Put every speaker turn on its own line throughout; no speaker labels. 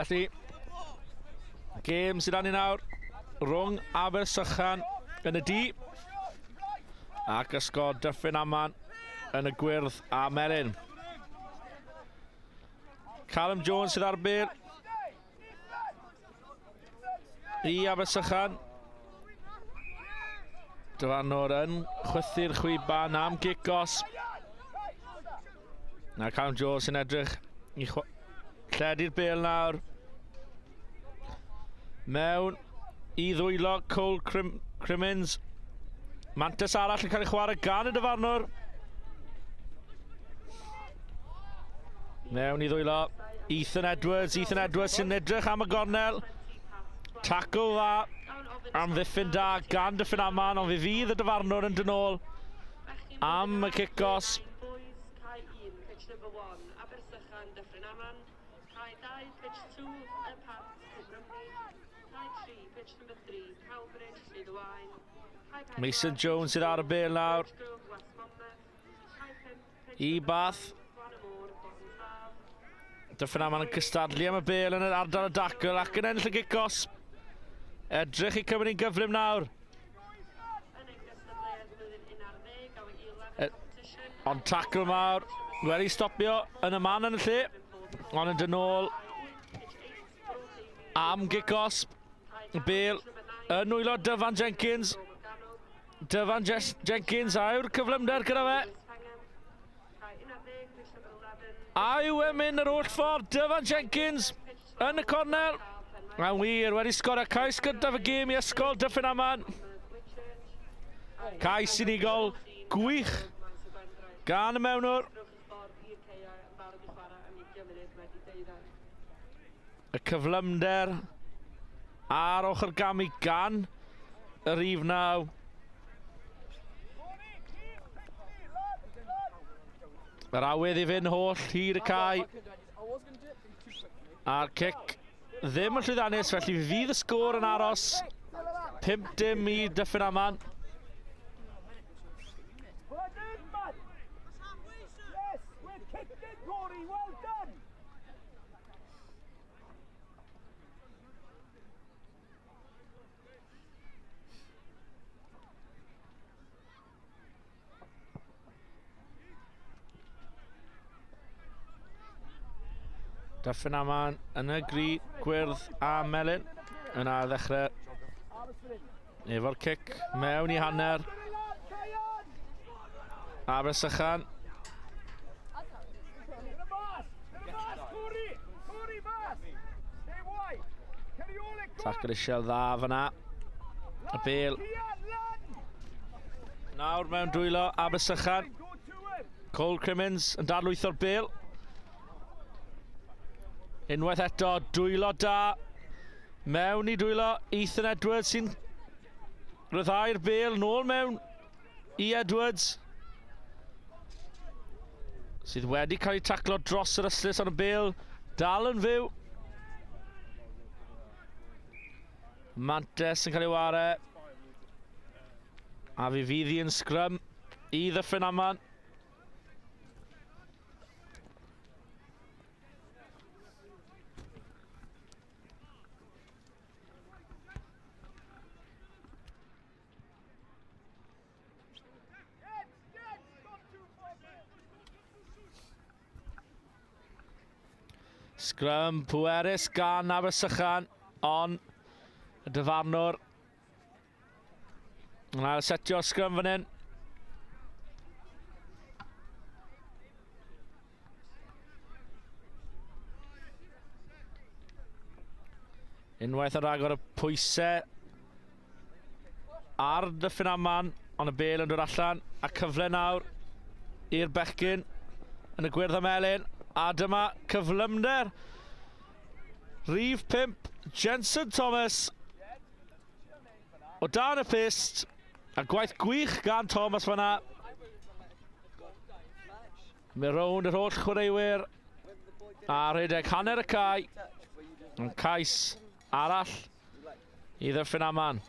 felly. Gêm sydd â ni nawr rhwng Abersychan yn y D ac Ysgol Dyffryn Aman yn y gwyrdd a melyn. Callum Jones sydd ar bêl i Abersychan. Dyfarnwr yn chwythu'r chwiban am gicos. Na Callum Jones yn edrych i lledu'r bêl nawr. Mewn i ddwylo Cole Crimmins. Mantes arall yn cael ei chwarae gan y dyfarnwr. Mewn i ddwylo Ethan Edwards sy'n edrych am y gornel. Tackle dda am ddiffyn da gan Dyffryn Aman, ond fydd y dyfarnwr yn dynol am y cicos. Mason Jones sydd ar y bêl nawr i Bath. Dyffryn Aman yn cystadlu am y bêl yn yr ardal y dacl ac yn ennill y gicos. Edrych i cymryd i'n gyflym nawr. Ond tackle mawr wedi stopio yn y man yn y lle, ond yn dynol am gicos. Bêl yn nwylo Dyfan Jenkins. Dyfan Jenkins a yw'r cyflymder gyda fe. A yw e'n mynd yr holl ffordd. Dyfan Jenkins yn y cornel. A'n wir wedi sgorio cais gyntaf y gêm i Ysgol Dyffryn Aman. Cais unigol gwych gan y mewnwr. Y cyflymder ar ochr gamu gan y rif naw. Yr awydd i fynd holl hir y cae. A'r cic ddim yn llwyddiannus, felly fydd y sgôr yn aros 5-dim i Dyffryn Aman. Dyffryn Aman yn y gri, gwyrdd a melyn. Yna ddechrau efo'r cic mewn i hanner Abersychan. Tackle isiel dda fyna. Y bêl nawr mewn dwylo Abersychan. Cole Crimmins yn dadlwytho'r bêl. Unwaith eto, dwylo da. Mewn i dwylo Ethan Edwards sy'n ryddhau'r bêl nôl mewn i Edwards. Sydd wedi cael ei taclo dros yr yslys, ond y bêl dal yn fyw. Mantes yn cael ei ware. A fydd hi yn sgrym i Dyffryn Aman. Sgrym pwerus gan Abersychan, ond y dyfarnwr yn ail setio sgrym fan hyn. Unwaith yn rhagor y pwysau ar Dyffryn Aman, ond y bêl yn dod allan, a cyfle nawr i'r bechgyn yn y gwyrdd a melyn. A dyma cyflymder rhif 5 Jensen Thomas o dan y pist, a gwaith gwych gan Thomas fanna. Mae rownd yr holl chwaraewyr a rhedeg hanner y cae, yn cais arall i Dyffryn Aman.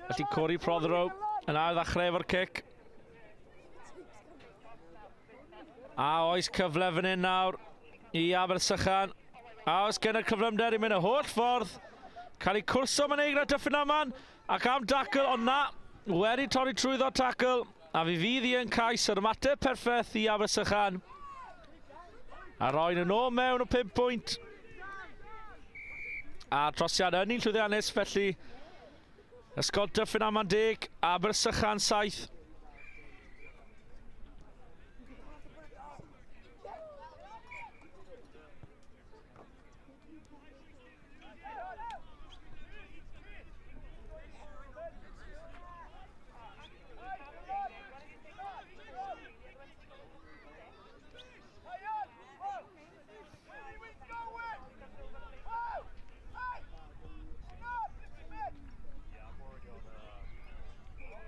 Felly Corey Prothero yn ail ddechrau efo'r cic. A oes cyfle fan hyn nawr i Abersychan. A oes gen y cyflymder i mynd y holl ffordd. Cael ei cwrso mewn eigra Dyffryn Aman ac am dacl, ond na, wedi torri trwyddo tacl. A fydd hi yn cais yr ymateb perffaith i Abersychan. A roi'n yn ôl mewn o 5 pwynt. A trosiad yn un llwyddiannus, felly Ysgol Dyffryn Aman 10, Abersychan 7.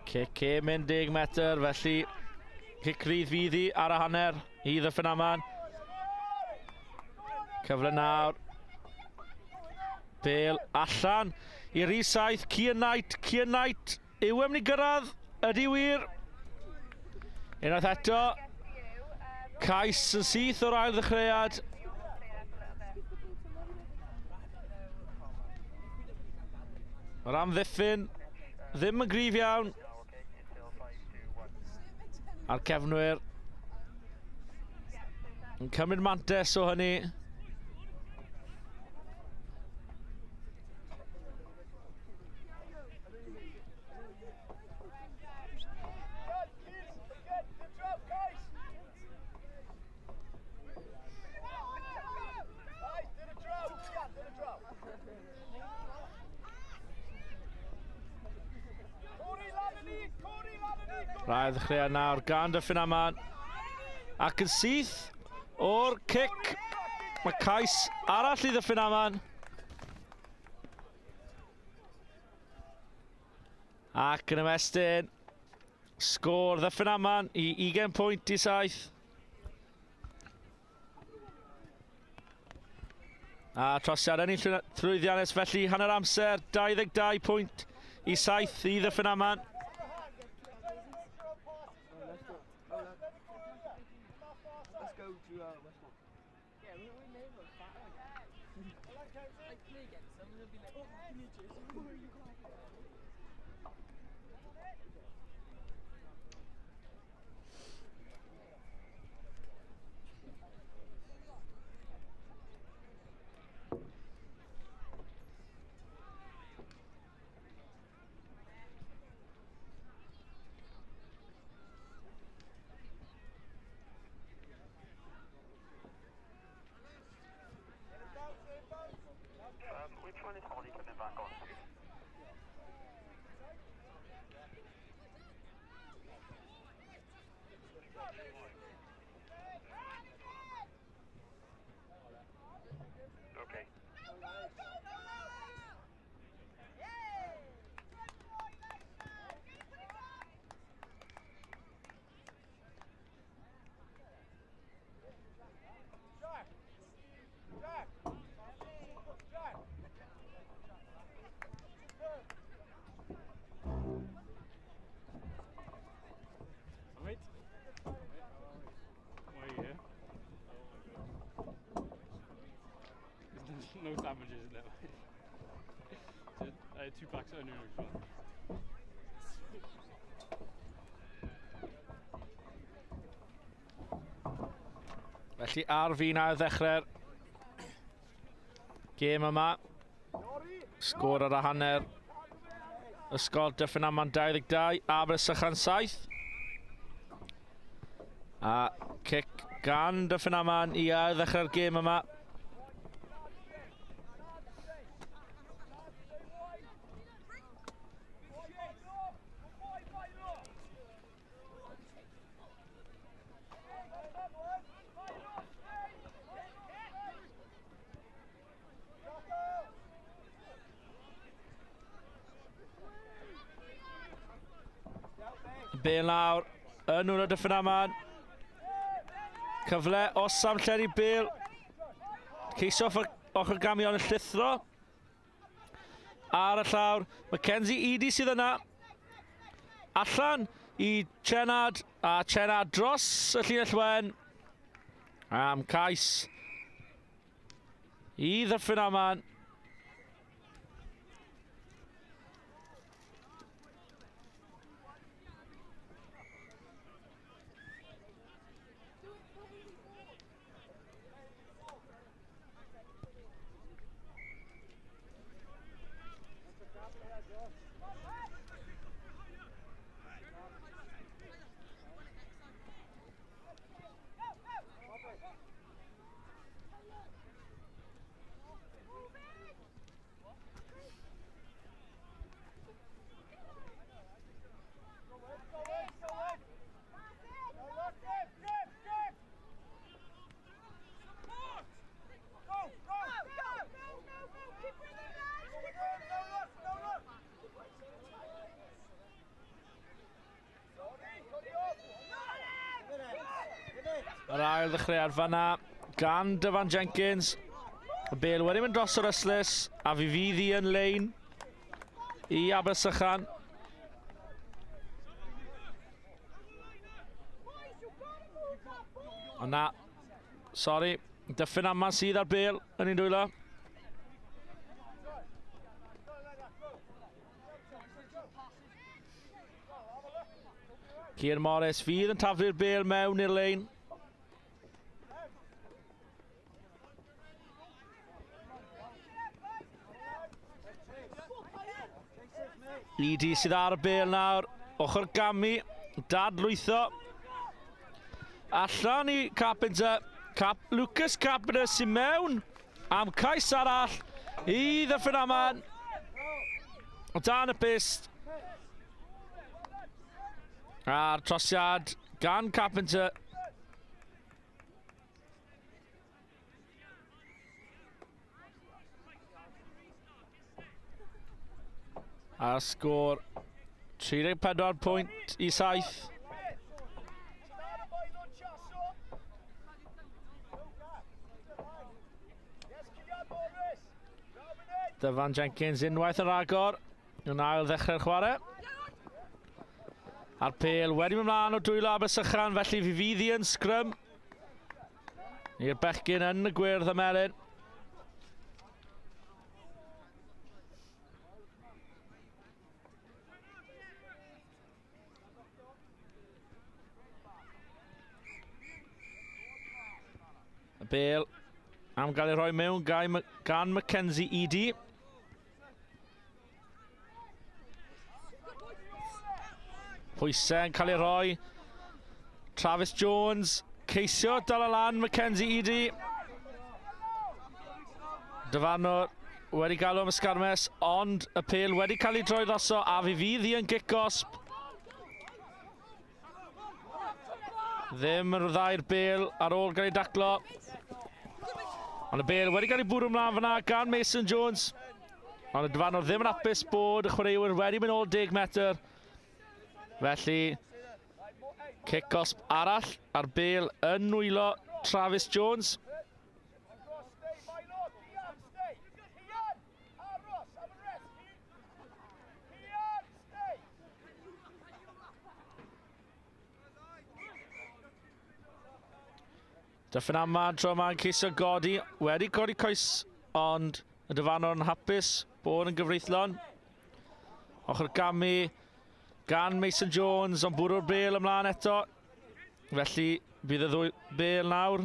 Cic e mynd 10 metr, felly cic rydd fydd hi ar y hanner i Dyffryn Aman. Cyfle nawr. Bale allan i'r rhif 7, Cian Knight yw mynd i gyrraedd, ydi wir. Unwaith eto, cais yn syth o'r ail ddechreuad. Mae'r amddiffyn ddim yn gryf iawn a'r cefnwyr yn cymryd mantes o hynny. Rhaid ddechrau nawr gan Dyffryn Aman ac yn syth o'r cic. Mae cais arall i Dyffryn Aman. Ac yn ymestyn, sgôr Dyffryn Aman i 20 pwynt i 7. A trosiad yn un llwyddiannus, felly hanner amser 22 pwynt i 7 i Dyffryn Aman.
Which one is Holly coming back on? Okay.
No sandwiches in there. I had 2 packs of onion rings as well.
Felly ar fi nawr ddechrau'r gêm yma. Sgôr ar y hanner. Ysgol Dyffryn Aman 22, Abersychan 7. A cic gan Dyffryn Aman i ail ddechrau'r gêm yma. Bale nawr yn Urdd Dyffryn Aman. Cyfle o Sam Lleri Bale. Ceisio ochr gamion y llithro. Ar y llawr. Mackenzie Eady sydd yna. Allan i Chenard. A Chenard dros y llinell wen. Am cais i Dyffryn Aman. Yr ail ddechreuad fanna gan Dyfan Jenkins. Y Bale wedi mynd dros yr Yslys a fi fydd hi yn lein i Abersychan. Ond na, sori, Dyffryn Aman sydd ar Bale yn un dwylo. Ciar Morris fydd yn taflu'r Bale mewn i'r lein. Eady sydd ar y Bale nawr. Ochr Gami, dadlwytho. Allan i Carpenter. Lucas Carpenter sy'n mewn am cais arall i Dyffryn Aman. O dan y pist. A'r trosiad gan Carpenter. A'r sgôr 34 pwynt i 7. Dyfan Jenkins unwaith yr agor. Yn ail ddechrau'r chwarae. A'r Bale wedi mynd mlaen o dwylo Abersychan, felly fi fydd hi yn sgrym i'r bechgyn yn y gwyrdd y melyn. Y Bale am gael ei rhoi mewn gan Mackenzie Eady. Pwysau yn cael ei rhoi. Travis Jones, ceisio dal y lan Mackenzie Eady. Dyfanwr wedi galw am ysgarmes, ond y Bale wedi cael ei droi ddoso a fi fydd hi yn gic-gosb. Ddim yn rhyddhau'r Bale ar ôl gael ei daclo. Ond y Bale wedi cael ei bwrw ymlaen fyna gan Mason Jones. Ond y Dyfanwr ddim yn hapus bod y chwaraewyr wedi mynd ôl 10 metr. Felly, kick-gosb arall ar Bale yn nwylo Travis Jones. Dyffryn Aman tro yma'n ceisio godi. Wedi godi coes, ond y Dyfanwr yn hapus bod yn gyfreithlon. Ochr Gami gan Mason Jones, ond bwrw'r Bale ymlaen eto. Felly, bydd y ddwy Bale nawr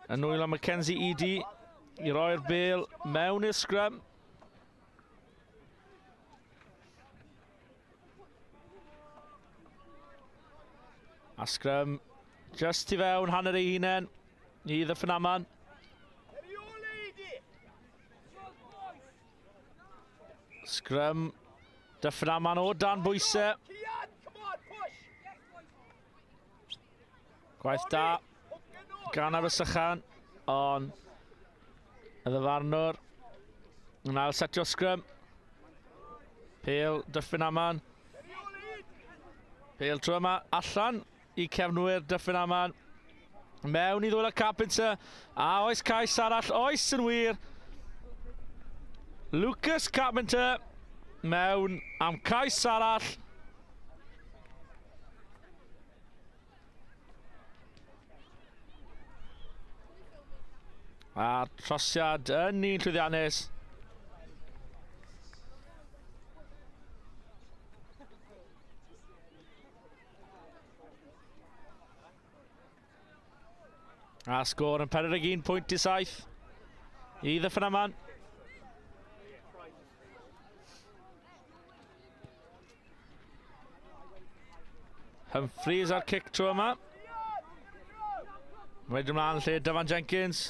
yn nwylo Mackenzie Eady i roi'r Bale mewn i'r sgrym. A sgrym just i fewn hanner ei hunain i Dyffryn Aman. Sgrym Dyffryn Aman o dan bwysau. Gwaith da gan Abersychan, ond y Ddyfarnwr yn ail setio sgrym. Bale, Dyffryn Aman. Bale tro yma allan i cefnwyr Dyffryn Aman. Mewn i ddwylo Carpenter. A oes cais arall. Oes yn wir. Lucas Carpenter. Mewn am cais arall. A trosiad yn un llwyddiannus. A sgôr yn 41.7 i Dyffryn Aman. Humphreys ar cic trwy yma. Wedyn ymlaen lle Dyfan Jenkins.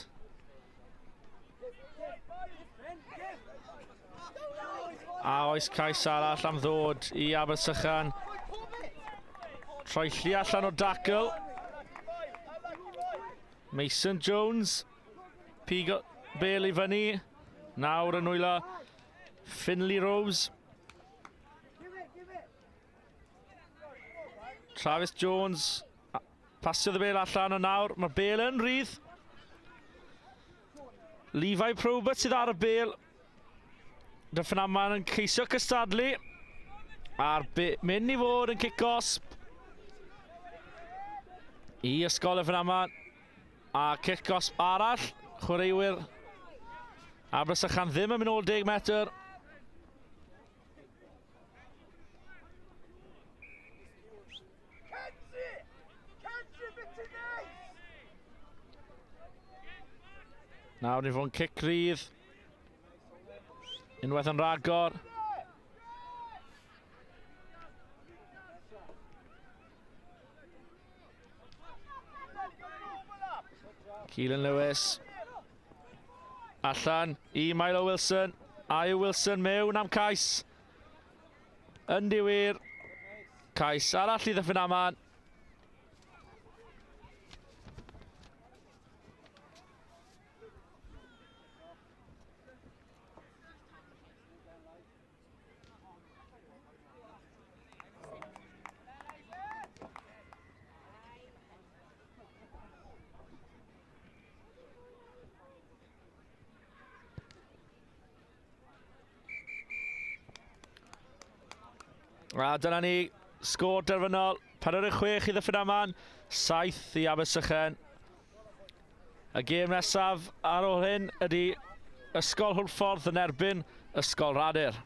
A oes cais arall am ddod i Abersychan. Troelli allan o dacl. Mason Jones. Pigo Bale i fyny. Nawr yn wylo Finley Rose. Travis Jones. Pasiodd y Bale allan o nawr. Mae Bale yn rydd. Levi Probert sydd ar y Bale. Dyffryn Aman yn ceisio cystadlu. A'r mynd i fod yn kick-osp i Ysgol Dyffryn Aman. A kick-osp arall. Chwaraewyr Abersychan ddim yn mynd ôl 10 metr. Nawr ni fod yn cic rydd. Unwaith yn ragor. Keelan Lewis. Allan i Milo Wilson. Ayo Wilson mewn am cais. Yn diwyr. Cais arall i Dyffryn Aman. A dyna ni, sgôr derfynol, 46 i Dyffryn Aman, 7 i Abersychan. Y gêm nesaf ar ôl hyn ydy Ysgol Hwlffordd yn erbyn Ysgol Rhadir.